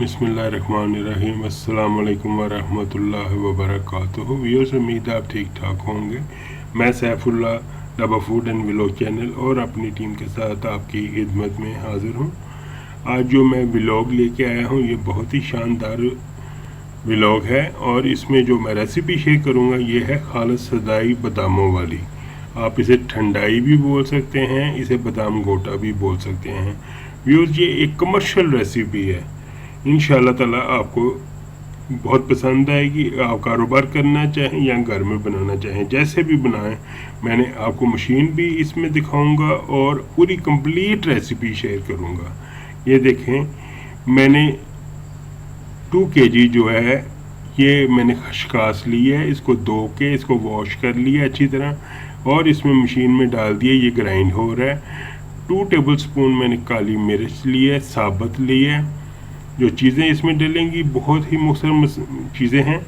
बिस्मिल्लाहिर्रहमानिर्रहीम। अस्सलाम वालेकुम वरहमतुल्लाहि वबरकातुहू। व्यूअर्स, उम्मीद है आप ठीक ठाक होंगे। मैं सैफुल्लाह डबा फूड एंड व्लॉग चैनल और अपनी टीम के साथ आपकी खिदमत में हाजिर हूँ। आज जो मैं व्लॉग लेके आया हूँ ये बहुत ही शानदार व्लॉग है और इसमें जो मैं रेसिपी शेयर करूँगा ये है खालिस सदाई बादामों वाली। आप इसे ठंडाई भी बोल सकते हैं, इसे बादाम गोटा भी बोल सकते हैं। व्यूअर्स, ये एक कमर्शियल रेसिपी है। इंशाल्लाह ताला आपको बहुत पसंद आएगी। आप कारोबार करना चाहें या घर में बनाना चाहें, जैसे भी बनाएं। मैंने आपको मशीन भी इसमें दिखाऊंगा और पूरी कंप्लीट रेसिपी शेयर करूंगा। ये देखें, मैंने 2 kg जो है ये मैंने खशकास ली है। इसको धो के इसको वॉश कर लिया अच्छी तरह और इसमें मशीन में डाल दिया। ये ग्राइंड हो रहा है। 2 टेबलस्पून मैंने काली मिर्च ली है, साबुत ली है। जो चीज़ें इसमें डलेंगी बहुत ही मुख्तलिफ चीज़ें हैं,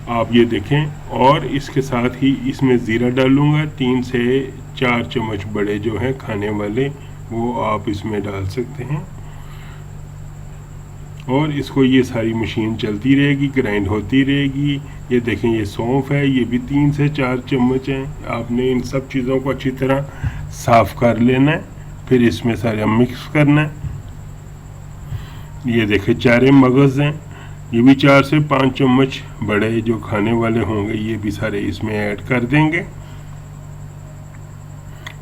आप ये देखें। और इसके साथ ही इसमें ज़ीरा डालूँगा। 3 से 4 चम्मच बड़े जो हैं खाने वाले, वो आप इसमें डाल सकते हैं। और इसको ये सारी मशीन चलती रहेगी, ग्राइंड होती रहेगी। ये देखें, ये सौंफ है, ये भी 3 से 4 चम्मच हैं। आपने इन सब चीज़ों को अच्छी तरह साफ़ कर लेना है, फिर इसमें सारा मिक्स करना है। ये देखें, 4 मगज़ हैं, ये भी 4 से 5 चम्मच बड़े जो खाने वाले होंगे, ये भी सारे इसमें ऐड कर देंगे।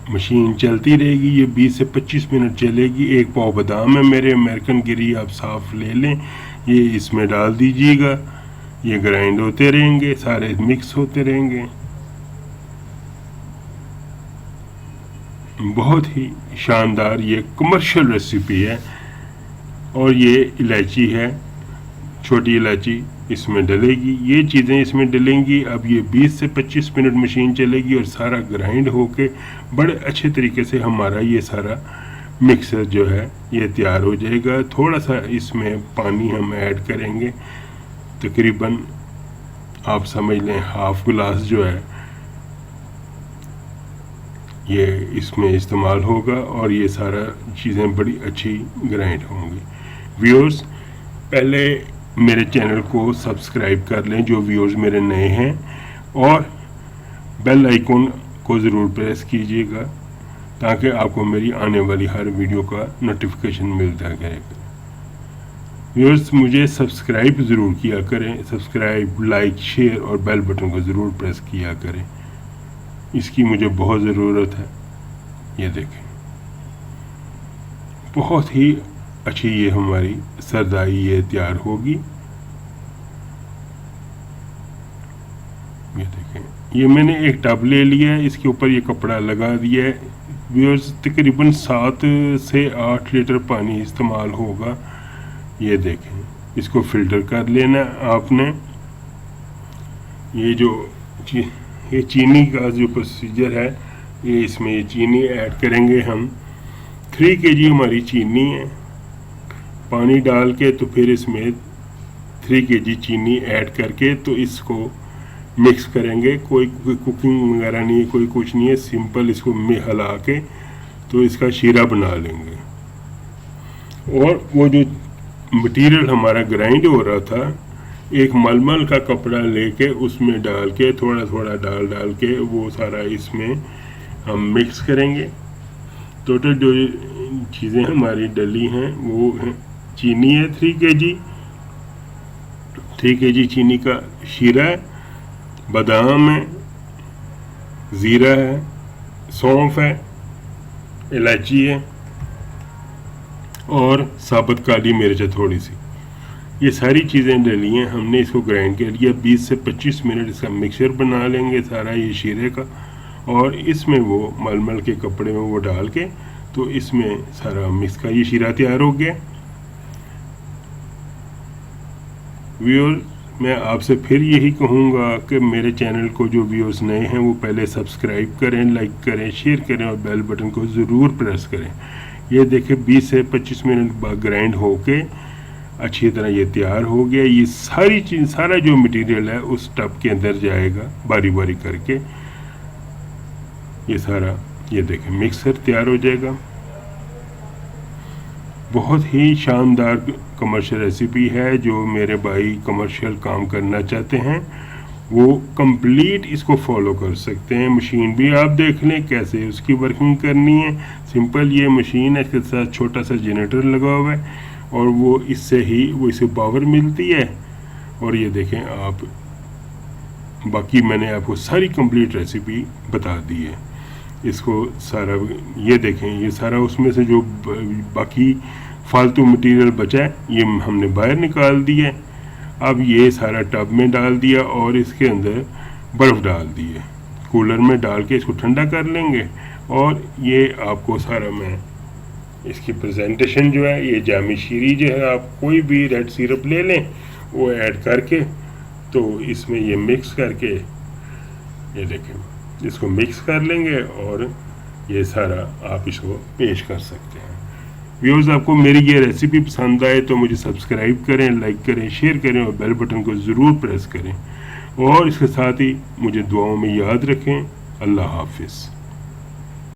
मशीन चलती रहेगी, ये 20 से 25 मिनट चलेगी। 1 पाव बादाम है मेरे, अमेरिकन गिरी, आप साफ़ ले लें, ये इसमें डाल दीजिएगा। ये ग्राइंड होते रहेंगे, सारे मिक्स होते रहेंगे। बहुत ही शानदार ये कमर्शियल रेसिपी है। और ये इलायची है, छोटी इलायची इसमें डलेगी। ये चीज़ें इसमें डलेंगी। अब ये 20 से 25 मिनट मशीन चलेगी और सारा ग्राइंड होके बड़े अच्छे तरीके से हमारा ये सारा मिक्सर जो है ये तैयार हो जाएगा। थोड़ा सा इसमें पानी हम ऐड करेंगे, तकरीबन आप समझ लें हाफ गिलास जो है ये इसमें इस्तेमाल होगा और ये सारा चीज़ें बड़ी अच्छी ग्राइंड होंगी। व्यूअर्स, पहले मेरे चैनल को सब्सक्राइब कर लें जो व्यूअर्स मेरे नए हैं, और बेल आइकन को ज़रूर प्रेस कीजिएगा ताकि आपको मेरी आने वाली हर वीडियो का नोटिफिकेशन मिलता रहेगा। व्यूअर्स, मुझे सब्सक्राइब ज़रूर किया करें। सब्सक्राइब, लाइक, शेयर और बेल बटन को ज़रूर प्रेस किया करें, इसकी मुझे बहुत ज़रूरत है। ये देखें, बहुत ही अच्छी ये हमारी सरदाई ये तैयार होगी। ये देखें, ये मैंने एक टब ले लिया है, इसके ऊपर ये कपड़ा लगा दिया है। व्यूअर्स, तकरीबन 7 से 8 लीटर पानी इस्तेमाल होगा। ये देखें, इसको फ़िल्टर कर लेना आपने। ये चीनी का जो प्रोसीजर है, ये इसमें ये चीनी ऐड करेंगे हम। 3 kg हमारी चीनी है। पानी डाल के तो फिर इसमें 3 kg चीनी ऐड करके तो इसको मिक्स करेंगे। कोई कुकिंग वगैरह नहीं है, कोई कुछ नहीं है, सिंपल इसको हिला के तो इसका शीरा बना लेंगे। और वो जो मटेरियल हमारा ग्राइंड हो रहा था, एक मलमल का कपड़ा लेके उसमें डाल के थोड़ा थोड़ा डाल के वो सारा इसमें हम मिक्स करेंगे। टोटल जो चीज़ें हमारी डली हैं वो हैं, चीनी है 3 kg चीनी का शीरा है, बादाम है, ज़ीरा है, सौंफ है, इलायची है और साबुत काली मिर्च है थोड़ी सी। ये सारी चीज़ें डली हैं, हमने इसको ग्राइंड कर लिया। 20 से 25 मिनट इसका मिक्सचर बना लेंगे सारा ये शीरे का। और इसमें वो मलमल के कपड़े में वो डाल के तो इसमें सारा मिक्स का ये शीरा तैयार हो गया। व्यूअर्स, मैं आपसे फिर यही कहूँगा कि मेरे चैनल को जो व्यूअर्स नए हैं वो पहले सब्सक्राइब करें, लाइक करें, शेयर करें और बेल बटन को ज़रूर प्रेस करें। ये देखें, 20 से 25 मिनट बाद ग्राइंड होके अच्छी तरह ये तैयार हो गया। ये सारी चीज़, सारा जो मटेरियल है उस टब के अंदर जाएगा बारी बारी करके। ये सारा ये देखें मिक्सर तैयार हो जाएगा। बहुत ही शानदार कमर्शियल रेसिपी है। जो मेरे भाई कमर्शियल काम करना चाहते हैं वो कंप्लीट इसको फॉलो कर सकते हैं। मशीन भी आप देख लें कैसे उसकी वर्किंग करनी है। सिंपल ये मशीन है, इसके साथ छोटा सा जनरेटर लगा हुआ है और वो इसे पावर मिलती है। और ये देखें आप, बाकी मैंने आपको सारी कंप्लीट रेसिपी बता दी है। इसको सारा ये देखें, ये सारा उसमें से जो बाकी फालतू मटेरियल बचा है ये हमने बाहर निकाल दिया है। अब ये सारा टब में डाल दिया और इसके अंदर बर्फ़ डाल दी है। कूलर में डाल के इसको ठंडा कर लेंगे। और ये आपको सारा मैं इसकी प्रेजेंटेशन जो है, ये जामी शीरी जो है, आप कोई भी रेड सिरप ले लें वो ऐड करके तो इसमें ये मिक्स करके ये देखें इसको मिक्स कर लेंगे और ये सारा आप इसको पेश कर सकते हैं। व्यूअर्स, आपको मेरी ये रेसिपी पसंद आए तो मुझे सब्सक्राइब करें, लाइक करें, शेयर करें और बेल बटन को ज़रूर प्रेस करें। और इसके साथ ही मुझे दुआओं में याद रखें। अल्लाह हाफिज़।